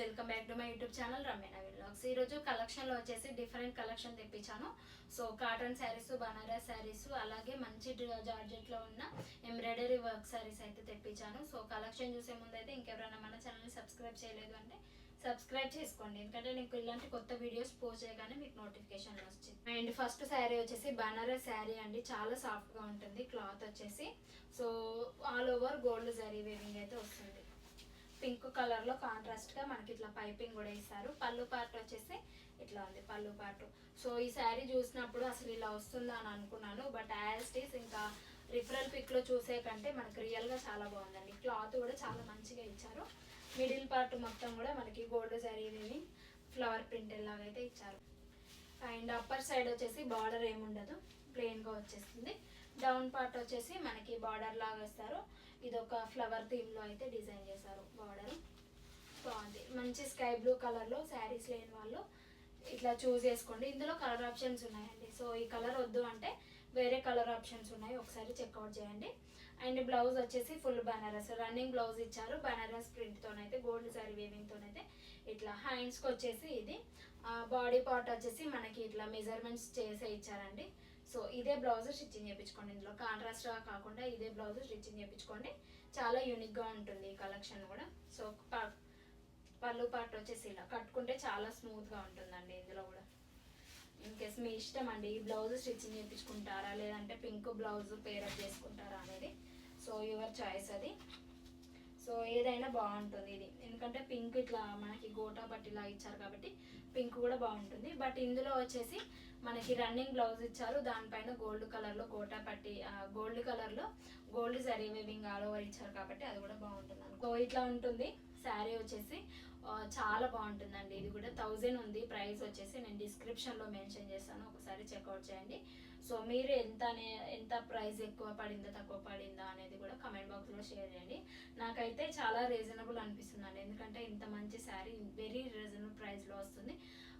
Welcome back to my YouTube channel రమ్యనా vlogs. ఈరోజు కలెక్షన్లో వచ్చేసి డిఫరెంట్ కలెక్షన్ తెప్పించాను. సో కాటన్ శారీస్, బనారస్ శారీస్, అలాగే మంచి జార్జెట్లో ఉన్న ఎంబ్రాయిడరీ వర్క్ శారీస్ అయితే తెప్పించాను. సో కలెక్షన్ చూసే ముందు అయితే ఇంకెవరైనా మన ఛానల్ని సబ్స్క్రైబ్ చేయలేదు అంటే సబ్స్క్రైబ్ చేసుకోండి, ఎందుకంటే నీకు ఇలాంటి కొత్త వీడియోస్ పోస్ట్ చేయగానే మీకు నోటిఫికేషన్ వచ్చింది. అండ్ ఫస్ట్ శారీ వచ్చేసి బనారస్ శారీ అండి, చాలా సాఫ్ట్గా ఉంటుంది క్లాత్ వచ్చేసి. So all over gold zari weaving అయితే వస్తుంది. పింక్ కలర్లో కాంట్రాస్ట్గా మనకి ఇట్లా పైపింగ్ కూడా ఇస్తారు. పళ్ళు పార్ట్ వచ్చేసి ఇట్లా ఉంది పళ్ళు పార్ట్. సో ఈ శారీ చూసినప్పుడు అసలు ఇలా వస్తుందా అని అనుకున్నాను, బట్ యాజ్ ఇట్ ఈస్ ఇంకా రిఫరల్ పిక్లో చూసే కంటే మనకి రియల్గా చాలా బాగుందండి. క్లాత్ కూడా చాలా మంచిగా ఇచ్చారు. మిడిల్ పార్ట్ మొత్తం కూడా మనకి గోల్డ్ జరీని ఫ్లవర్ ప్రింట్ లాగైతే ఇచ్చారు. అండ్ అప్పర్ సైడ్ వచ్చేసి బార్డర్ ఏముండదు, ప్లెయిన్గా వచ్చేస్తుంది. డౌన్ పార్ట్ వచ్చేసి మనకి బార్డర్ లాగా ఇస్తారు. ఇది ఒక ఫ్లవర్ థీమ్లో అయితే డిజైన్ చేశారు. బార్డర్ బాగుంది, మంచి స్కై బ్లూ కలర్లో. శారీస్ లేని వాళ్ళు ఇట్లా చూస్ చేసుకోండి. ఇందులో కలర్ ఆప్షన్స్ ఉన్నాయండి. సో ఈ కలర్ వద్దు అంటే వేరే కలర్ ఆప్షన్స్ ఉన్నాయి, ఒకసారి చెక్అవుట్ చేయండి. అండ్ బ్లౌజ్ వచ్చేసి ఫుల్ బనారస్ రన్నింగ్ బ్లౌజ్ ఇచ్చారు. బనారస్ ప్రింట్తోనైతే గోల్డ్ సారీ వేవింగ్తోనైతే ఇట్లా. హ్యాండ్స్కి వచ్చేసి ఇది బాడీ పార్ట్ వచ్చేసి మనకి ఇట్లా మెజర్మెంట్స్ చేసే ఇచ్చారండి. సో ఇదే బ్లౌజ్ స్టిచ్చింగ్ చేయించుకోండి. ఇందులో కాంట్రాస్ట్గా కాకుండా ఇదే బ్లౌజ్ స్టిచ్చింగ్ చేయించుకోండి. చాలా యూనిక్గా ఉంటుంది ఈ కలెక్షన్ కూడా. సో పళ్ళు పార్ట్ వచ్చేసి ఇలా కట్టుకుంటే చాలా స్మూత్గా ఉంటుందండి. ఇందులో కూడా ఇన్కేస్ మీ ఇష్టం అండి, ఈ బ్లౌజ్ స్టిచ్చింగ్ చేయించుకుంటారా లేదంటే పింక్ బ్లౌజ్ పేరప్ చేసుకుంటారా అనేది. సో యువర్ చాయిస్ అది. సో ఏదైనా బాగుంటుంది ఇది, ఎందుకంటే పింక్ ఇట్లా మనకి గోటా పట్టిలా ఇచ్చారు కాబట్టి పింక్ కూడా బాగుంటుంది. బట్ ఇందులో వచ్చేసి మనకి రన్నింగ్ బ్లౌజ్ ఇచ్చారు, దానిపైన గోల్డ్ కలర్లో గోటా పట్టి గోల్డ్ కలర్లో gold zari weaving all over ఇచ్చారు కాబట్టి అది కూడా బాగుంటుంది అనుకో. ఇట్లా ఉంటుంది శారీ వచ్చేసి. చాలా బాగుంటుందండి. ఇది కూడా 1000 ఉంది ప్రైస్ వచ్చేసి. నేను డిస్క్రిప్షన్లో మెన్షన్ చేస్తాను, ఒకసారి చెక్అవుట్ చేయండి. సో మీరు ఎంత ప్రైస్ ఎక్కువ పడిందా తక్కువ పడిందా అనేది కూడా కమెంట్ బాక్స్లో షేర్ చేయండి. నాకైతే చాలా రీజనబుల్ అనిపిస్తుందండి, ఎందుకంటే ఇంత మంచి శారీ వెరీ రీజనబుల్ ప్రైస్లో వస్తుంది.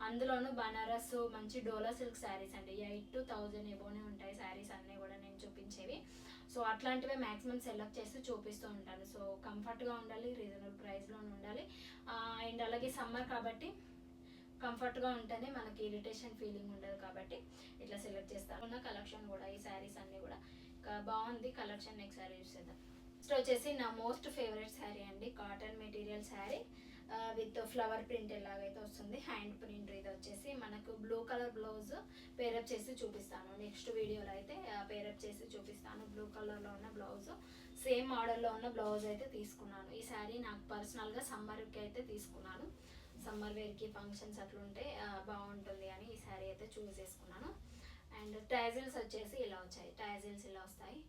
అందులోనూ బనారస్ మంచి డోలా సిల్క్ శారీస్ అండి. 8 to 1000 ఎబోనే ఉంటాయి శారీస్ అన్నీ కూడా నేను చూపించేవి. సో అట్లాంటివే మ్యాక్సిమం సెలెక్ట్ చేసి చూపిస్తూ ఉంటాను. సో కంఫర్ట్గా ఉండాలి, రీజనబుల్ ప్రైస్లోనే ఉండాలి. అండ్ అలాగే సమ్మర్ కాబట్టి కంఫర్ట్గా ఉంటేనే మనకి ఇరిటేషన్ ఫీలింగ్ ఉండదు కాబట్టి ఇట్లా సెలెక్ట్ చేస్తాను. ఉన్న కలెక్షన్ కూడా ఈ శారీస్ అన్నీ కూడా బాగుంది కలెక్షన్. నెక్స్ట్ శారీ చూసేద్దాం. నెక్స్ట్ వచ్చేసి నా మోస్ట్ ఫేవరెట్ శారీ అండి, cotton material sari with flower print ఎలాగైతే వస్తుంది. Hand print. ఇది వచ్చేసి మనకు బ్లూ కలర్ బ్లౌజ్ పేరప్ చేసి చూపిస్తాను నెక్స్ట్ వీడియోలో అయితే. పేరప్ చేసి చూపిస్తాను. బ్లూ కలర్లో ఉన్న బ్లౌజ్, సేమ్ మోడల్లో ఉన్న బ్లౌజ్ అయితే తీసుకున్నాను. ఈ శారీ నాకు పర్సనల్గా సమ్మర్కి అయితే తీసుకున్నాను. సమ్మర్ వేర్కి ఫంక్షన్స్ అట్లుంటే బాగుంటుంది అని ఈ శారీ అయితే చూస్ చేసుకున్నాను. అండ్ టాజిల్స్ వచ్చేసి ఇలా వచ్చాయి, టాజిల్స్ ఇలా వస్తాయి.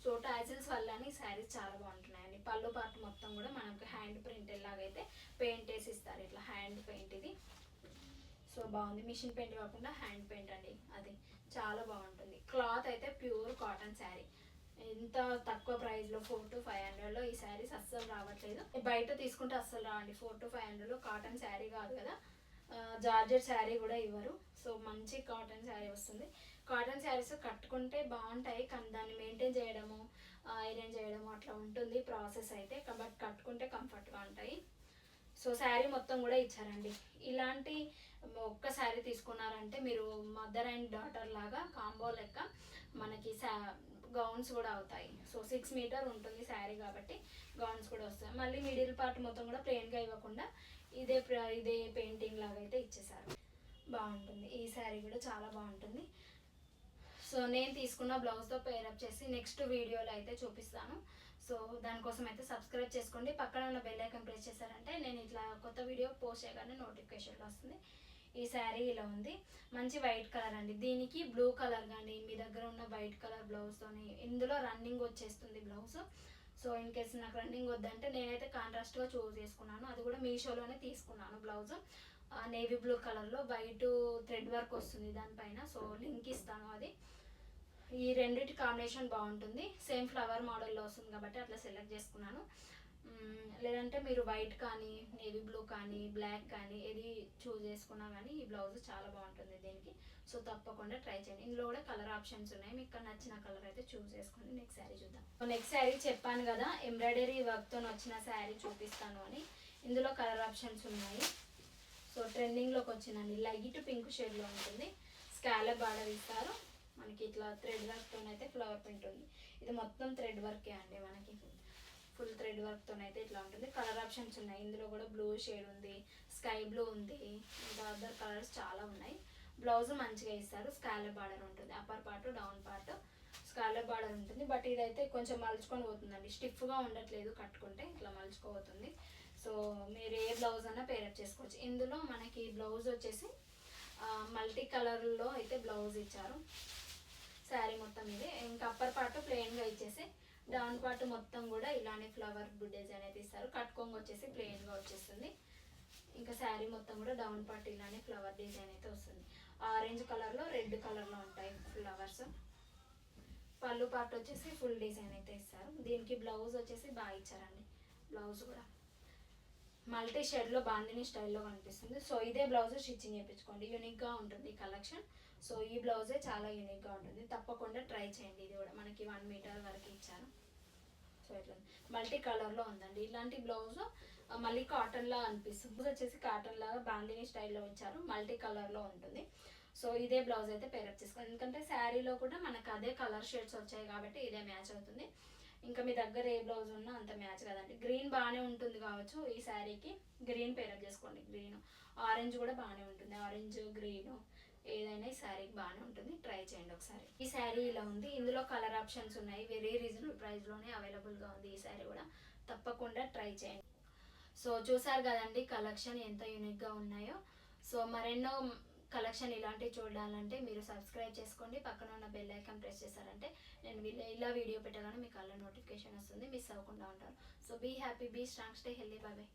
సో టాజిల్స్ వల్లనే ఈ శారీస్ చాలా బాగుంటున్నాయండి. పళ్ళు పార్ట్ మొత్తం కూడా మనకు హ్యాండ్ ప్రింట్ ఎలాగైతే పెయింట్ వేసి ఇస్తారు, ఇట్లా హ్యాండ్ పెయింట్ ఇది. సో బాగుంది, మిషన్ పెయింట్ కాకుండా హ్యాండ్ పెయింట్ అండి, అది చాలా బాగుంటుంది. క్లాత్ అయితే ప్యూర్ కాటన్ శారీ. ఎంత తక్కువ ప్రైస్లో 400 to 500లో ఈ శారీస్ అస్సలు రావట్లేదు. బయట తీసుకుంటే అస్సలు రావండి. 400 to 500లో కాటన్ శారీ కాదు కదా, జార్జెట్ శారీ కూడా ఇవ్వరు. సో మంచి కాటన్ శారీ వస్తుంది. కాటన్ శారీస్ కట్టుకుంటే బాగుంటాయి, కానీ దాన్ని మెయింటైన్ చేయడము, ఐరన్ చేయడము అట్లా ఉంటుంది ప్రాసెస్ అయితే. బట్ కట్టుకుంటే కంఫర్ట్గా ఉంటాయి. సో శారీ మొత్తం కూడా ఇచ్చారండి. ఇలాంటి ఒక్క శారీ తీసుకున్నారంటే మీరు మదర్ అండ్ డాటర్ లాగా కాంబో లెక్క మనకి గౌన్స్ కూడా అవుతాయి. సో 6 మీటర్ ఉంటుంది శారీ కాబట్టి గౌన్స్ కూడా వస్తాయి. మళ్ళీ మిడిల్ పార్ట్ మొత్తం కూడా ప్లెయిన్గా ఇవ్వకుండా ఇదే పెయింటింగ్ లాగా అయితే ఇచ్చేసారు. బాగుంటుంది ఈ శారీ కూడా, చాలా బాగుంటుంది. సో నేను తీసుకున్న బ్లౌజ్తో పేరప్ చేసి నెక్స్ట్ వీడియోలో అయితే చూపిస్తాను. సో దానికోసం అయితే సబ్స్క్రైబ్ చేసుకోండి. పక్కన ఉన్న బెల్ ఐకాన్ ప్రెస్ చేశారంటే నేను ఇట్లా కొత్త వీడియో పోస్ట్ చేయగానే నోటిఫికేషన్లో వస్తుంది. ఈ శారీ ఇలా ఉంది, మంచి వైట్ కలర్ అండి. దీనికి బ్లూ కలర్ కానీ మీ దగ్గర ఉన్న వైట్ కలర్ బ్లౌజ్తోని ఇందులో రన్నింగ్ వచ్చేస్తుంది బ్లౌజ్. సో ఇన్ కేస్ నాకు రన్నింగ్ వద్దంటే నేనైతే కాంట్రాస్ట్గా చూస్ చేసుకున్నాను. అది కూడా మీషోలోనే తీసుకున్నాను బ్లౌజ్. నేవీ బ్లూ కలర్లో వైట్ థ్రెడ్ వర్క్ వస్తుంది దానిపైన. సో లింక్ ఇస్తాను అది. ఈ రెండింటి కాంబినేషన్ బాగుంటుంది. సేమ్ ఫ్లవర్ మోడల్లో వస్తుంది కాబట్టి అట్లా సెలెక్ట్ చేసుకున్నాను. లేదంటే మీరు వైట్ కానీ నేవీ బ్లూ కానీ బ్లాక్ కానీ ఏది చూస్ చేసుకున్నా కానీ ఈ బ్లౌజ్ చాలా బాగుంటుంది దీనికి. సో తప్పకుండా ట్రై చేయండి. ఇందులో కూడా కలర్ ఆప్షన్స్ ఉన్నాయి, మీకు నచ్చిన కలర్ అయితే చూస్ చేసుకోండి. నెక్స్ట్ శారీ చూద్దాం. నెక్స్ట్ శారీ చెప్పాను కదా ఎంబ్రాయిడరీ వర్క్తో వచ్చిన శారీ చూపిస్తాను అని. ఇందులో కలర్ ఆప్షన్స్ ఉన్నాయి. సో ట్రెండింగ్లోకి వచ్చిందండి, లైట్ పింక్ షేడ్లో ఉంటుంది. స్కాలప్ బార్డర్ ఇస్తారు మనకి, ఇట్లా థ్రెడ్ వర్క్తో అయితే ఫ్లవర్ ప్రింట్ ఉంది. ఇది మొత్తం థ్రెడ్ వర్కే అండి, మనకి ఫుల్ థ్రెడ్ వర్క్తో అయితే ఇట్లా ఉంటుంది. కలర్ ఆప్షన్స్ ఉన్నాయి, ఇందులో కూడా బ్లూ షేడ్ ఉంది, స్కై బ్లూ ఉంది, ఇంకా అదర్ కలర్స్ చాలా ఉన్నాయి. బ్లౌజ్ మంచిగా ఇస్తారు, స్కాలప్ బార్డర్ ఉంటుంది. Upper part down part scallop border ఉంటుంది. బట్ ఇదైతే కొంచెం మలుచుకొని పోతుందండి, స్టిఫ్గా ఉండట్లేదు, కట్టుకుంటే ఇట్లా మలుచుకోబోతుంది. సో మీరు ఏ బ్లౌజ్ అన్నా పేరప్ చేసుకోవచ్చు. ఇందులో మనకి బ్లౌజ్ వచ్చేసి మల్టీ కలర్లో అయితే బ్లౌజ్ ఇచ్చారు. శారీ మొత్తం ఇదే. ఇంకా అప్పర్ పార్ట్ ప్లెయిన్గా ఇచ్చేసి డౌన్ పార్ట్ మొత్తం కూడా ఇలానే ఫ్లవర్ డిజైన్ అయితే ఇస్తారు. కట్టుకోంగా వచ్చేసి ప్లెయిన్గా వచ్చేస్తుంది. ఇంకా శారీ మొత్తం కూడా డౌన్ పార్ట్ ఇలానే ఫ్లవర్ డిజైన్ అయితే వస్తుంది. ఆరెంజ్ కలర్లో రెడ్ కలర్లో ఉంటాయి ఫ్లవర్స్. పళ్ళు పార్ట్ వచ్చేసి ఫుల్ డిజైన్ అయితే ఇస్తారు. దీనికి బ్లౌజ్ వచ్చేసి బాగా ఇచ్చారండి. బ్లౌజ్ కూడా మల్టీ షేడ్లో బాందిని స్టైల్లో కనిపిస్తుంది. సో ఇదే బ్లౌజ్ స్టిచ్చింగ్ చేయించుకోండి, యూనిక్గా ఉంటుంది ఈ కలెక్షన్. సో ఈ బ్లౌజే చాలా యూనిక్గా ఉంటుంది, తప్పకుండా ట్రై చేయండి. ఇది కూడా మనకి 1 మీటర్ వరకు ఇచ్చారు. సో ఇట్లా మల్టీ కలర్లో ఉందండి. ఇలాంటి బ్లౌజ్ మళ్ళీ కాటన్లా అనిపిస్తుంది. బ్లౌజ్ వచ్చేసి కాటన్ లాగా బాందిని స్టైల్లో ఇచ్చారు, మల్టీ కలర్లో ఉంటుంది. సో ఇదే బ్లౌజ్ అయితే పేరప్ చేసుకోండి, ఎందుకంటే శారీలో కూడా మనకు అదే కలర్ షేడ్స్ వచ్చాయి కాబట్టి ఇదే మ్యాచ్ అవుతుంది. ఇంకా మీ దగ్గర ఏ బ్లౌజ్ ఉన్నా అంత మ్యాచ్ కదండి. గ్రీన్ బాగానే ఉంటుంది కావచ్చు ఈ శారీకి, గ్రీన్ పేరప్ చేసుకోండి. గ్రీన్ ఆరెంజ్ కూడా బాగానే ఉంటుంది, ఆరెంజ్ గ్రీన్ ఏదైనా ఈ శారీకి బాగానే ఉంటుంది, ట్రై చేయండి ఒకసారి. ఈ శారీ ఇలా ఉంది, ఇందులో కలర్ ఆప్షన్స్ ఉన్నాయి, వెరీ రీజనబుల్ ప్రైస్లోనే అవైలబుల్గా ఉంది ఈ శారీ కూడా, తప్పకుండా ట్రై చేయండి. సో చూసారు కదండి కలెక్షన్ ఎంత యూనిక్గా ఉన్నాయో. సో మరెన్నో కలెక్షన్ ఇలాంటివి చూడాలంటే మీరు సబ్స్క్రైబ్ చేసుకోండి, పక్కన ఉన్న బెల్ ఐకాన్ ప్రెస్ చేశారంటే నేను ఇలా వీడియో పెట్టగానే మీకు అలా నోటిఫికేషన్ వస్తుంది, మిస్ అవ్వకుండా ఉంటారు. So be happy, be strong, stay healthy, bye bye.